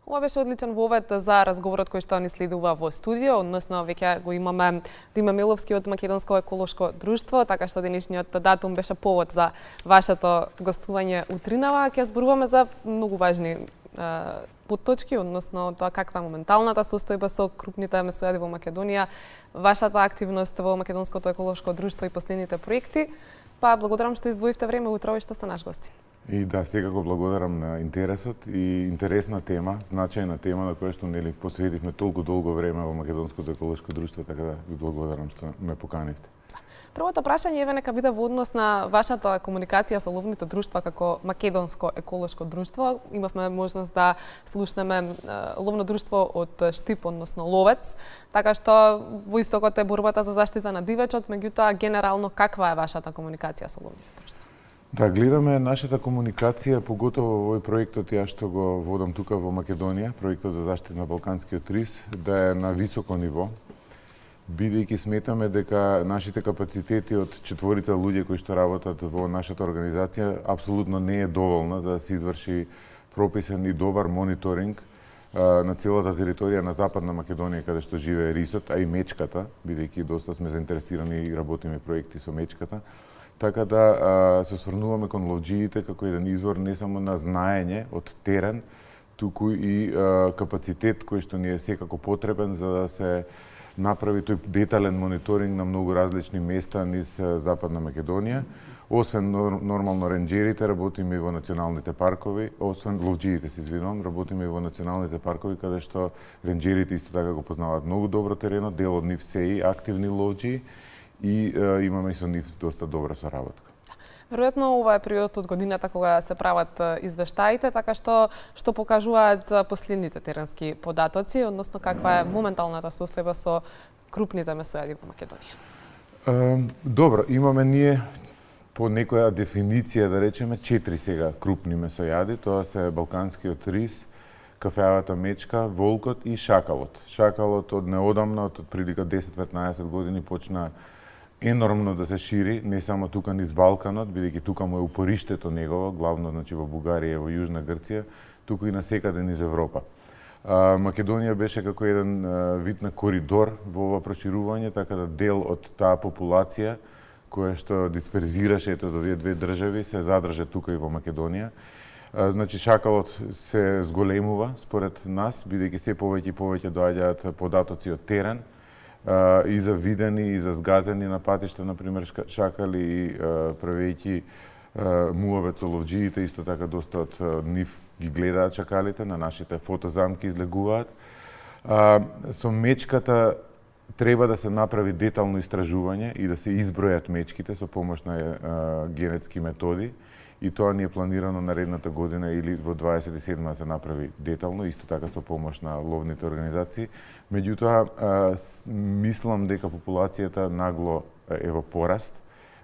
Ова беше одличен вовед за разговорот кој што ни следува во студио, односно веќе го имаме Дима Миловски од Македонско еколошко друштво, така што денешниот датум беше повод за вашето гостување утринава. Ќе зборуваме за многу важни потточки, односно тоа каква е моменталната состојба со крупните месојади во Македонија, вашата активност во Македонското еколошко друштво и последните проекти. Па благодарам што издвоивте време утро и што сте наш гости. И да, секако благодарам на интересот и интересна тема, значајна тема на која што нели посветивме толку долго време во Македонското еколошко друштво, така да ви благодарам што ме поканивте. Првото прашање еве нека биде во однос на вашата комуникација со ловните друштва како Македонско еколошко друштво. Имавме можност да слушнеме ловно друштво од Штип, односно Ловец, така што во истокот е борбата за заштита на дивечот, меѓутоа генерално каква е вашата комуникација со ловните друштва? Да, гледаме нашата комуникација, поготово во овој проектот ја што го водам тука во Македонија, проектот за заштита на балканскиот рис, да е на високо ниво, бидејќи сметаме дека нашите капацитети од четворица луѓе кои што работат во нашата организација апсолутно не е доволна за да се изврши прописен и добар мониторинг на целата територија на Западна Македонија каде што живее рисот, а и мечката, бидејќи доста сме заинтересирани и работиме проекти со мечката. Така да се осврнуваме кон ловџиите како еден извор не само на знаење од терен, туку и капацитет кој што ни е секако потребен за да се направи тој детален мониторинг на многу различни места низ Западна Македонија. Освен нормално ренџерите, работиме и во националните паркови, освен ловџиите, се извинувам, работиме и во националните паркови каде што ренџерите исто така го познаваат многу добро теренот, дел од нив се и активни ловџии и имаме и со нив доста добра соработка. Веројатно ова е периодот од годината кога се прават извештаите, така што покажуваат последните теренски податоци, односно каква е моменталната состојба со крупните месојади во Македонија. Добро, имаме ние по некоја дефиниција да речеме 4 сега крупни месојади, тоа се балканскиот рис, кафеавата мечка, волкот и шакалот. Шакалот од неодамна, од прилика 10-15 години почна енормно да се шири, не само тука низ Балканот, бидејќи тука му е упориштето негово, главно значи во Бугарија и во Јужна Грција, туку и насекаде низ Европа. Македонија беше како еден вид на коридор во ова проширување, така да дел од таа популација која што дисперзираше ето до овие две држави се задржа тука и во Македонија. Значи шакалот се зголемува според нас, бидејќи се повеќе и повеќе доаѓаат податоци од терен, и за видени и за згазени на патишта, например, шакали и правејќи муавет со ловџиите, исто така доста од нив ги гледаат шакалите, на нашите фотозамки излегуваат. Со мечката треба да се направи детално истражување и да се избројат мечките со помош на генетски методи. И тоа ни е планирано наредната година или во 27 да се направи детално, исто така со помош на ловните организации. Меѓутоа, мислам дека популацијата нагло е во пораст,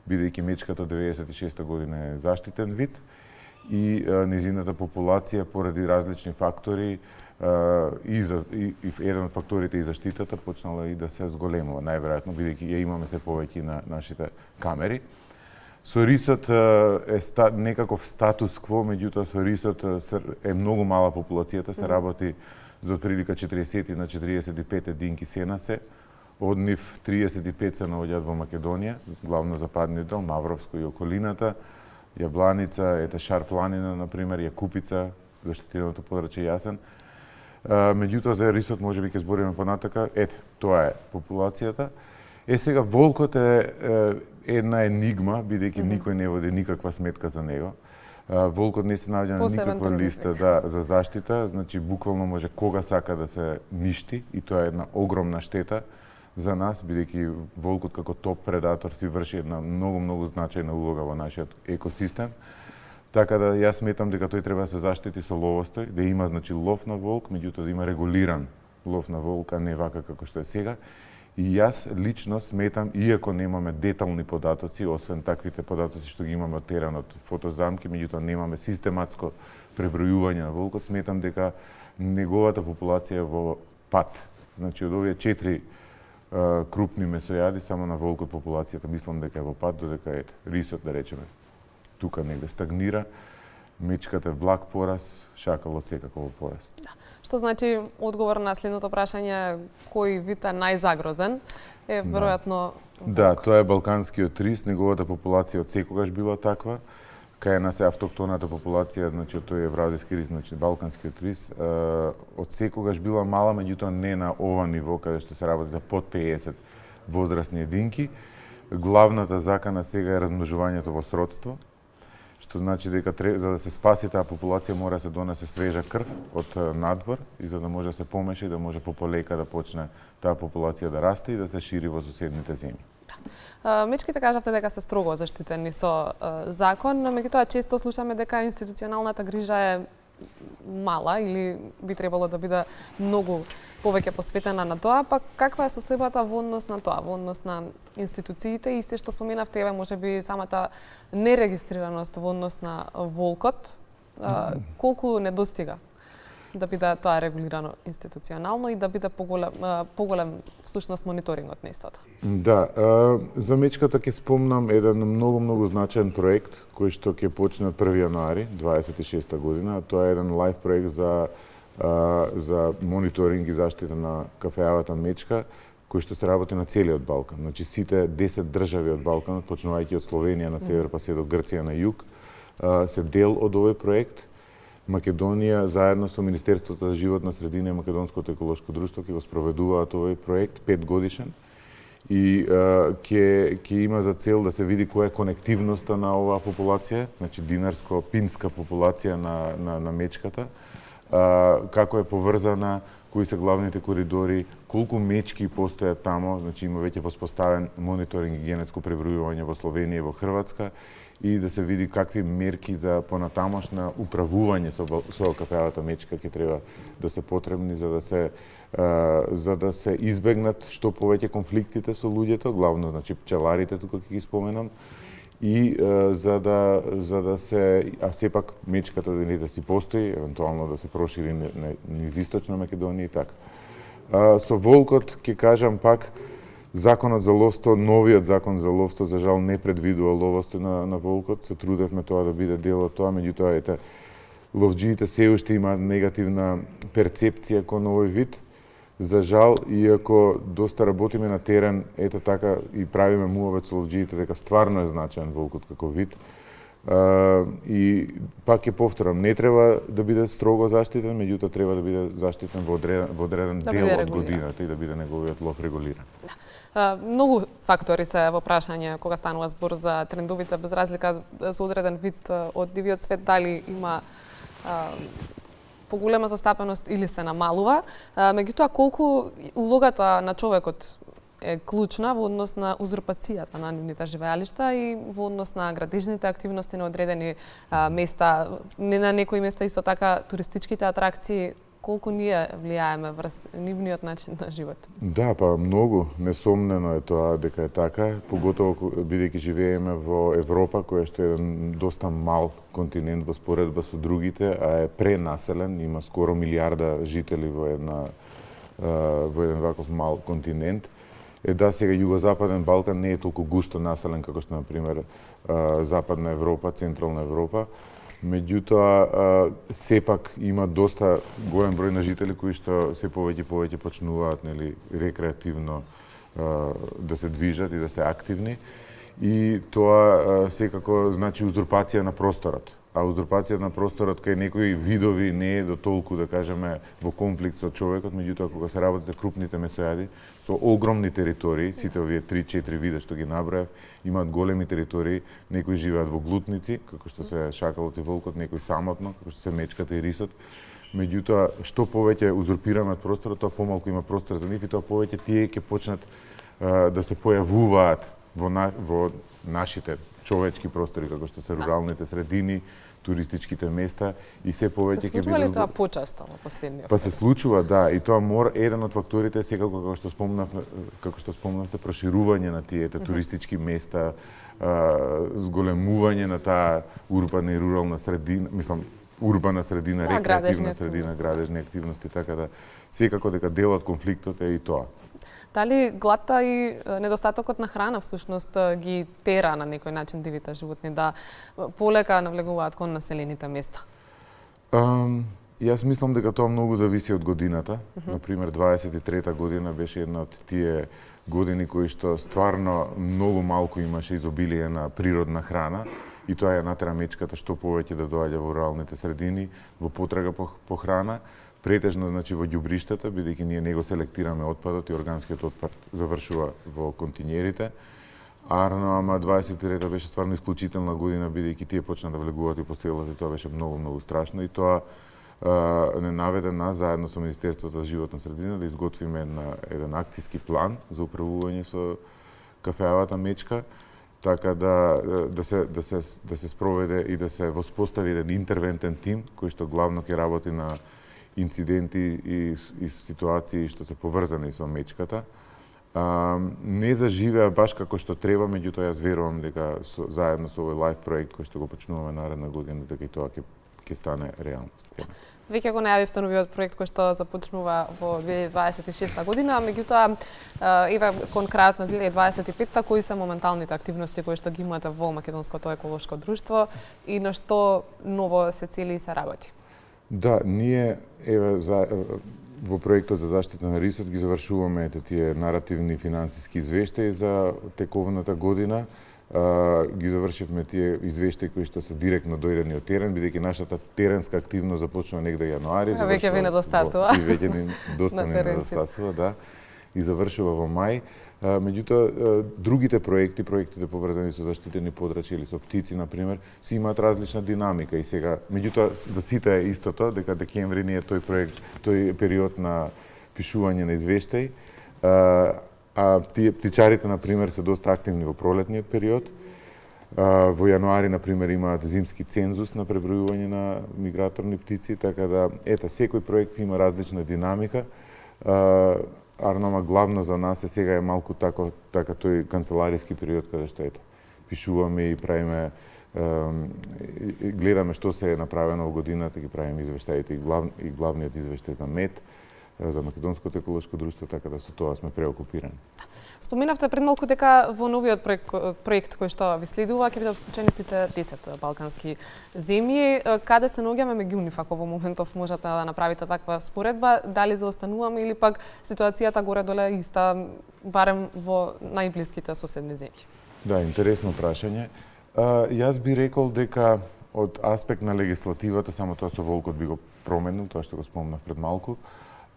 бидејќи мечката 96 година е заштитен вид и незината популација поради различни фактори и еден од факторите и заштитата почнала и да се зголемува, најверојатно бидејќи ја имаме се повеќе на нашите камери. Со рисот е некаков статус кво, меѓутоа со рисот е многу мала популацијата, се работи за прилика 40 на 45 единки сенасе, од нив 35 се наоѓаат во Македонија, главно западниот дел, Мавровско и околината, Јабланица, Шар планина, например, Јакупица, заштитеното подрачје Јасен. Меѓутоа за рисот можеби ќе збориме понатака, тоа е популацијата. Сега волкот е една енигма, бидејќи никој не води никаква сметка за него. Волкот не се наоѓа на никаква листа за заштита, значи буквално може кога сака да се ништи и тоа е една огромна штета за нас, бидејќи волкот како топ предатор си врши една многу значајна улога во нашиот екосистем. Така да јас сметам дека тој треба да се заштити со ловостој, да има значи лов на волк, меѓутоа да има регулиран лов на волк, а не вака како што е сега. И јас лично сметам, иако немаме детални податоци, освен таквите податоци што ги имаме од терен, од фотозамки, меѓутоа немаме систематско пребројување на волкот, сметам дека неговата популација е во пат. Значи од овие 4 крупни месојади, само на волкот популацијата мислам дека е во пат, додека рисот, да речеме, тука негде стагнира. мечката е благ пораз, шакалот секако во пораз. Што значи одговор на следното прашање, кој вид е најзагрозен? Веројатно Да, тоа е балканскиот рис, неговата популација од секогаш била таква. Кај нас е автоктоната популација, значи тој евразиски рис, значи балканскиот рис, од секогаш била мала, меѓутоа не на ова ниво каде што се работи за под 50 возрастни единки. Главната закана сега е размножувањето во сродство, што значи дека за да се спаси таа популација мора да се донесе свежа крв од надвор и за да може да се помеша и да може пополека да почне таа популација да расте и да се шири во соседните земји. Мечките кажавте дека се строго заштитени со закон, но меѓутоа често слушаме дека институционалната грижа е мала или би требало да биде многу повеќе посветена на тоа, па каква е состојбата во однос на тоа, во однос на институциите и се што споменавте, еве можеби самата нерегистрираност во однос на волкот, колку недостига да биде тоа регулирано институционално и да биде поголем всушност мониторингот на истото. Да, за мечката ќе спомнам еден многу значаен проект кој што ќе почне од 1 јануари 26 година. Тоа е еден лайф проект за мониторинг и заштита на кафеавата мечка, кој што се работи на целиот Балкан. Значи сите 10 држави од Балканот, почнувајќи од Словенија на север па се до Грција на југ, се дел од овој проект. Македонија заедно со Министерството за животна средина и Македонското еколошко друштво ќе го спроведуваат овој проект 5 годишен и ќе има за цел да се види која е конективноста на оваа популација, значи динарско-пинска популација на мечката, како е поврзана, кои се главните коридори, колку мечки постојат тамо, значи има веќе воспоставен мониторинг и генетско пребројување во Словенија и во Хрватска, и да се види какви мерки за понатамошна управување со кафеавата мечка ќе треба да се потребни за да се избегнат што повеќе конфликтите со луѓето, главно значи пчеларите тука ќе ги споменам, и за да се сепак мечката да си постои, евентуално да се прошири низ источна Македонија и така. Со волкот ќе кажам пак, Законот за ловство, новиот закон за ловство, за жал не предвидува ловство на волкот. Се трудевме тоа да биде дел од тоа, меѓутоа ловџиите се уште има негативна перцепција кон овој вид. За жал, иако доста работиме на терен, така и правиме муавет со ловџиите дека стварно е значаен волкот како вид. И пак ќе повторам, не треба да биде строго заштитен, меѓутоа треба да биде заштитен во одреден дел од годината и да биде неговиот лов регулиран. Многу фактори се во прашање кога станува збор за трендовите, без разлика за одреден вид од дивиот свет, дали има поголема застапеност или се намалува. Меѓутоа, колку улогата на човекот е клучна во однос на узурпацијата на нивните живеалишта и во однос на градежните активности на одредени места, не на некои места исто така туристичките атракции, колку ние влијаеме врз нивниот начин на живот? Да, па многу. Несомнено е тоа дека е така, поготово бидејќи живееме во Европа, која што е еден доста мал континент во споредба со другите, а е пренаселен, има скоро милијарда жители во еден ваков мал континент. Сега југозападен Балкан не е толку густо населен како што, например, Западна Европа, Централна Европа. Меѓутоа, сепак има доста голем број на жители кои што се повеќе почнуваат рекреативно да се движат и да се активни. И тоа секако значи узурпација на просторот. А узурпација на просторот кај некои видови не е до толку, да кажеме, во конфликт со човекот, меѓутоа кога се работи за крупните месојади, со огромни територии, сите овие 3-4 вида што ги набројав, имаат големи територии, некои живеат во глутници, како што се шакалот и волкот, некои самотно, како што се мечката и рисот. Меѓутоа, што повеќе узурпираме од просторот, тоа помалку има простор за нив и тоа повеќе тие ќе почнат да се појавуваат во нашите човечки простори, како што се руралните средини, туристичките места и се повеќе ќе биде. Се случува ли тоа почесто во последниот? Па се случува, да, и тоа еден од факторите е секако како што спомнавте, проширување на тие туристички места, зголемување на таа урбана и рурална средина, урбана средина, рекреативна средина, градежни активности, така да секако дека дел од конфликтот е и тоа. Дали гладта и недостатокот на храна всушност ги тера на некој начин дивите животни да полека навлегуваат кон населените места? Јас мислам дека тоа многу зависи од годината. Например, 23-та година беше една од тие години кои што стварно многу малку имаше изобилие на природна храна и тоа ја натера мечката што повеќе да доаѓа во руралните средини во потрага по храна, претежно значи во ѓубриштата, бидејќи ние не го селектираме отпадот и органскиот отпад завршува во континерите. Ама 23-та беше стварно исклучителна година, бидејќи тие почна да влегуваат и по селата и тоа беше многу страшно и тоа не наведе нас заедно со Министерството за животна средина да изготвиме еден акциски план за управување со кафеавата мечка, така да се спроведе и да се воспостави еден интервентен тим кој што главно ќе работи на инциденти и ситуации што се поврзани со мечката. Не заживеа баш како што треба, меѓутоа јас верувам дека заедно со овој лайф проект кој што го почнуваме наредна година, дека и тоа ќе стане реалност. Веќе го најавивте новиот проект кој што започнува во 2026 година, меѓутоа еве кон крајот на 2025 кои се моменталните активности кои што ги имате во Македонското еколошко друштво и на што ново се цели и се работи? Да, ние во проектот за заштита на рисот ги завршуваме тие наративни финансиски извештаи за тековната година. Ги завршивме тие извештаи кои што се директно дојдени од терен, бидејќи нашата теренска активност започнува негде јануари, веќе ви недостасува. И веќе доста ни недостасува, да. И завршува во мај. Меѓутоа, другите проектите поврзани со заштитени подрачја или со птици, например, си имаат различна динамика и сега, меѓутоа, за сите е истото, дека декември ни е тој период на пишување на извештаи. А тие птичарите, например, се доста активни во пролетниот период. Во јануари, например, имаат зимски цензус на пребројување на миграторни птици, така да, секој проект има различна динамика. Ама главно за нас сега е малку така тој канцелариски период каде што пишуваме и правиме гледаме што се е направено во годината, ги правиме извештаите и главниот извештај за МЕД, за Македонското еколошко друштво, така да со тоа сме преокупирани. Споминавте пред малку дека во новиот проект кој што ви следува ќе бидат вклучени сите 10 балкански земји. Каде се наоѓаме меѓу нив, ако во моментов можете да направите таква споредба, дали заостануваме или пак ситуацијата горе-доле иста, барем во најблиските соседни земји? Да, интересно прашање. Јас би рекол дека од аспект на легислативата, само тоа со волкот би го променил, тоа што го спомнав пред малку,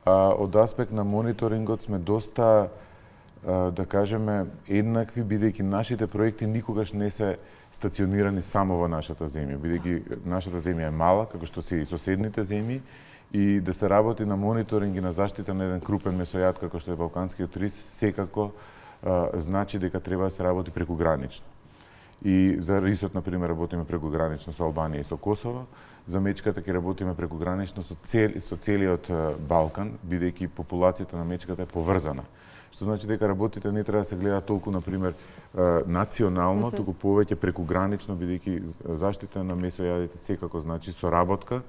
од аспект на мониторингот сме доста да кажеме еднакви, бидејќи нашите проекти никогаш не се стационирани само во нашата земја, бидејќи нашата земја е мала, како што се и соседните земји, и да се работи на мониторинг и на заштита на еден крупен месојад како што е балканскиот рис, секако значи дека треба да се работи прекугранично. И за рисот, например, работиме прекугранично со Албанија и со Косово, за мечката ќе работиме прекугранично со целиот Балкан, бидејќи популацијата на мечката е поврзана. Што значи дека работите не треба да се гледаат толку, например, национално, туку повеќе прекугранично, бидејќи заштита на месојадите секако значи соработка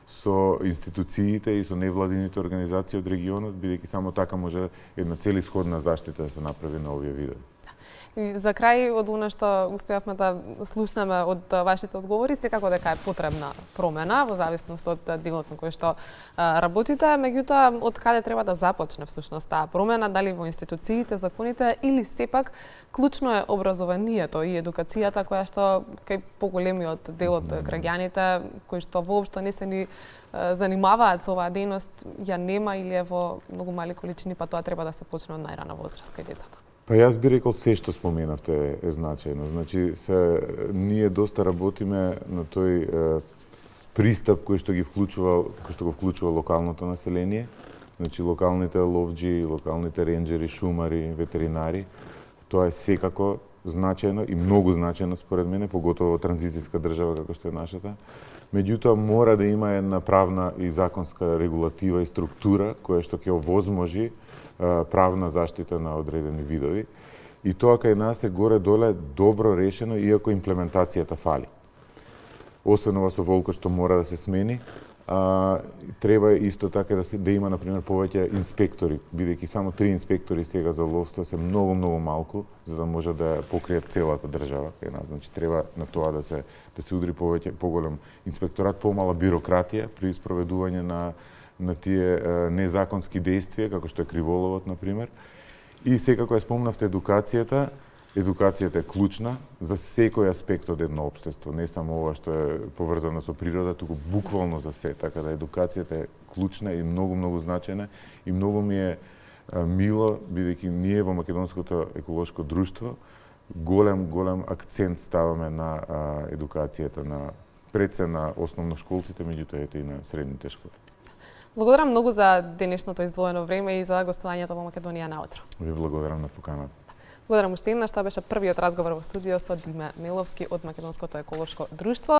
со институциите и со невладините организации од регионот, бидејќи само така може една целисходна заштита да се направи на овие видови. И за крај од она што успеавме да слушнеме од вашите одговори, секако дека е потребна промена во зависност од делот на кој што работите, меѓутоа од каде треба да започне всушност таа промена, дали во институциите, законите или сепак клучно е образованието и едукацијата која што кај поголемиот дел од граѓаните кои што воопшто не се ни занимаваат со оваа дејност, ја нема или е во многу мали количини, па тоа треба да се почне од најрана возраст кај децата. Па јас би рекол се што споменавте е значајно. Значи, ние доста работиме на тој пристап кој што го вклучува локалното население, значи локалните ловџи, локалните ренџери, шумари, ветеринари. Тоа е секако значајно и многу значајно според мене, поготово во транзицијска држава како што е нашата. Меѓутоа мора да има една правна и законска регулатива и структура која што ќе овозможи правна заштита на одредени видови. И тоа кај нас е горе-доле добро решено, иако имплементацијата фали. Освен ова со волкот што мора да се смени, Треба исто така да има, например, повеќе инспектори, бидејќи само 3 инспектори сега за ловство се многу малку, за да може да покријат целата држава. Значи треба на тоа да се удри повеќе поголем инспекторат, помала бирократија при спроведување на тие незаконски действија, како што е криволовот, например. И секако ја спомнавте едукацијата. Едукацијата е клучна за секој аспект од едно општество, не само ова што е поврзано со природа, туку буквално за се, така да едукацијата е клучна и многу значајна и многу ми е мило, бидејќи ние во Македонското еколошко друштво голем акцент ставаме на едукацијата пред се на основношколците, меѓутоа и на средните школи. Благодарам многу за денешното издвоено време и за гостувањето во Македонија наутро. Ви благодарам на поканата. Благодарам уште еднаш, тоа беше првиот разговор во студио со Диме Миловски од Македонското еколошко друштво.